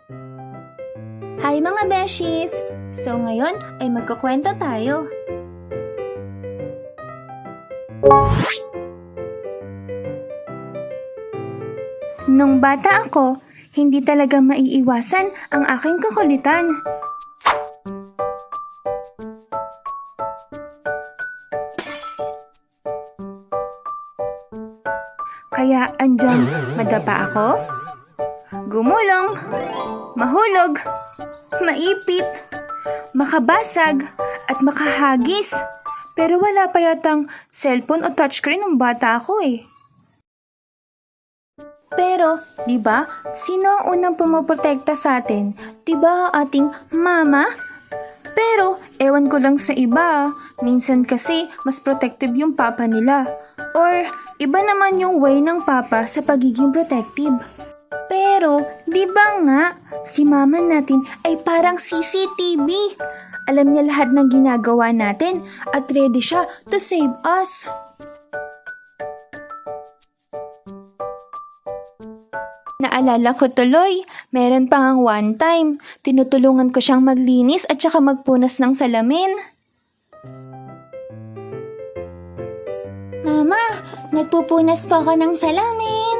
Hi mga beshies! So ngayon ay magkukwento tayo. Nung bata ako, hindi talaga maiiwasan ang aking kakulitan. Kaya andyan madapa ako, gumulong, mahulog, maipit, makabasag, at makahagis. Pero wala pa yatang cellphone o touchscreen ng bata ako eh. Pero, di ba, sino ang unang pumoprotekta sa atin? Di ba ating mama? Pero, ewan ko lang sa iba. Minsan kasi, mas protective yung papa nila. Or, iba naman yung way ng papa sa pagiging protective. Pero, di ba nga, si mama natin ay parang CCTV. Alam niya lahat ng ginagawa natin at ready siya to save us. Naalala ko tuloy, meron pa ngang one time, tinutulungan ko siyang maglinis at saka magpunas ng salamin. Mama, nagpupunas po ako ng salamin.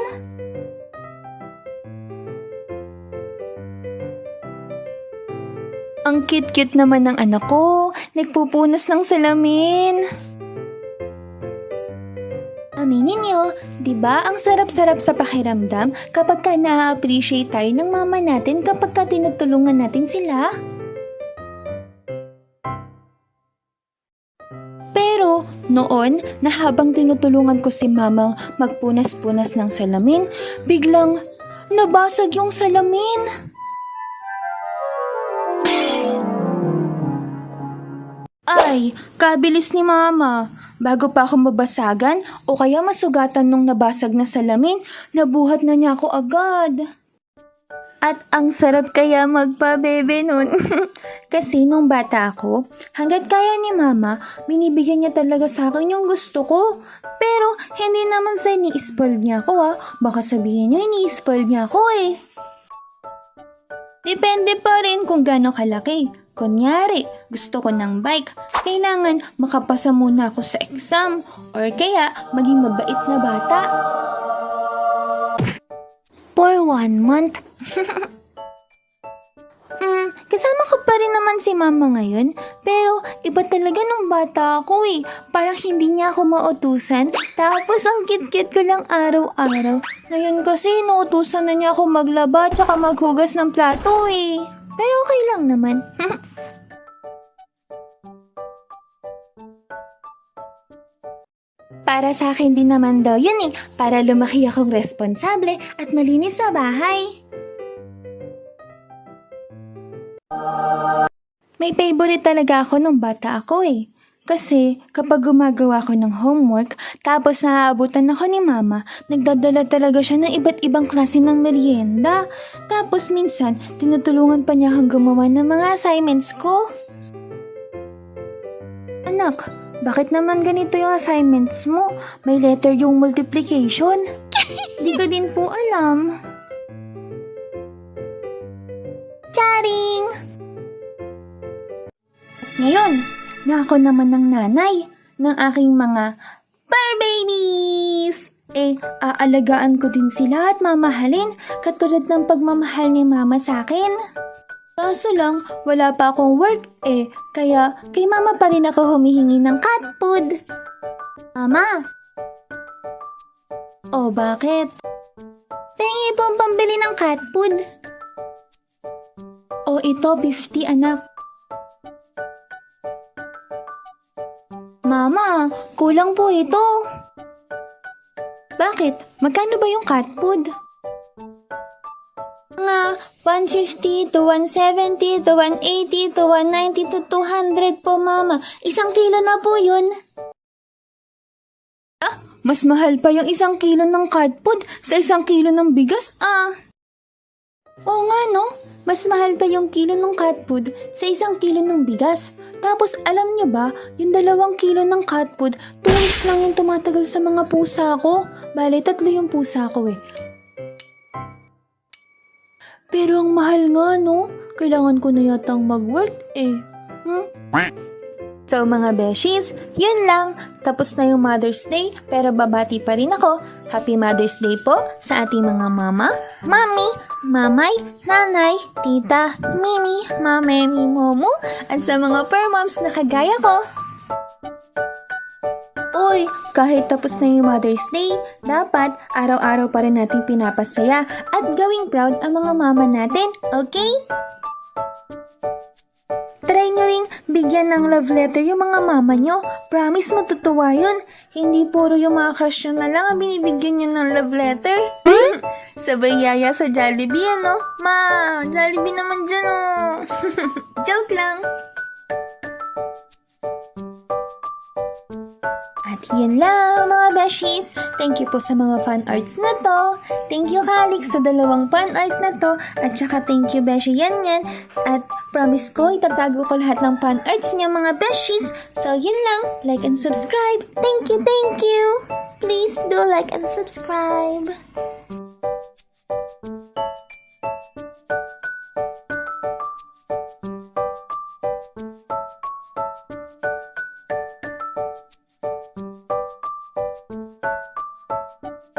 Ang cute-cute naman ng anak ko, nagpupunas ng salamin. Aminin niyo, di ba ang sarap-sarap sa pakiramdam kapag ka na-appreciate tayo ng mama natin kapag ka tinutulungan natin sila? Pero noon, na habang tinutulungan ko si mamang magpunas-punas ng salamin, biglang nabasag yung salamin. Ay, kabilis ni mama. Bago pa ako mabasagan o kaya masugatan nung nabasag na salamin, nabuhat na niya ako agad. At ang sarap kaya magpabebe nun. Kasi nung bata ako, hanggat kaya ni mama, binibigyan niya talaga sa akin yung gusto ko. Pero hindi naman sa ini-spoil niya ako ha. Baka sabihin niya ini-spoil niya ako eh. Depende pa rin kung gaano kalaki. Kunyari, gusto ko ng bike, kailangan makapasa muna ako sa exam or kaya maging mabait na bata. For 1 month. Kasama ko pa rin naman si mama ngayon, pero iba talaga nung bata ako eh. Parang hindi niya ako mautusan, tapos ang kit-kit ko lang araw-araw. Ngayon kasi nautusan na niya ako maglaba tsaka maghugas ng plato eh. Pero okay lang naman. Para sa akin din naman daw yun eh, para lumaki akong responsable at malinis sa bahay. May favorite talaga ako nung bata ako eh. Kasi kapag gumagawa ako ng homework, tapos naaabutan ako ni mama, nagdadala talaga siya ng iba't ibang klase ng merienda. Tapos minsan, tinutulungan pa niya akong gumawa ng mga assignments ko. Anak, bakit naman ganito yung assignments mo? May letter yung multiplication. Di ko din po alam. Charing! Ngayon, na ako naman ng nanay ng aking mga fur babies. Aalagaan ko din sila at mamahalin katulad ng pagmamahal ni mama sa akin. Kaso lang, wala pa akong work kaya kay mama pa rin ako humihingi ng cat food. Mama! Oh, bakit? Pengi po ang pambili ng cat food. Oh, ito, 50 anak. Mama, kulang po ito. Bakit? Magkano ba yung cat food? Mga 150 to 170 to 180 to 190 to 200 po, mama. 1 kilo na po yun. Mas mahal pa yung 1 kilo ng cat food sa 1 kilo ng bigas, Oo nga, no? Mas mahal pa yung kilo ng cat food sa 1 kilo ng bigas. Tapos alam niyo ba, yung 2 kilo ng cat food, 2 weeks lang yung tumatagal sa mga pusa ko. Bale, 3 yung pusa ko eh. Pero ang mahal nga, no? Kailangan ko na yatang mag-work eh. So mga beshies, yun lang. Tapos na yung Mother's Day, pero babati pa rin ako. Happy Mother's Day po sa ating mga mama, mami, mamay, nanay, tita, mimi, mame, momo, at sa mga fur moms na kagaya ko. Uy, kahit tapos na yung Mother's Day, dapat araw-araw pa rin natin pinapasaya at gawing proud ang mga mama natin, okay? Try nyo ring bigyan ng love letter yung mga mama nyo. Promise matutuwa yun. Hindi puro yung mga crush nyo na lang ang binibigyan nyo ng love letter. Sabay yaya sa Jollibee, ano? Ma, Jollibee naman dyan, oh. Joke lang. At yun lang mga beshies. Thank you po sa mga fan arts na to. Thank you Kalix sa 2 fan arts na to. At saka thank you Beshi Yan Yan. At promise ko itatago ko lahat ng fan arts niya mga beshies. So yun lang. Like and subscribe. Thank you, thank you. Please do like and subscribe.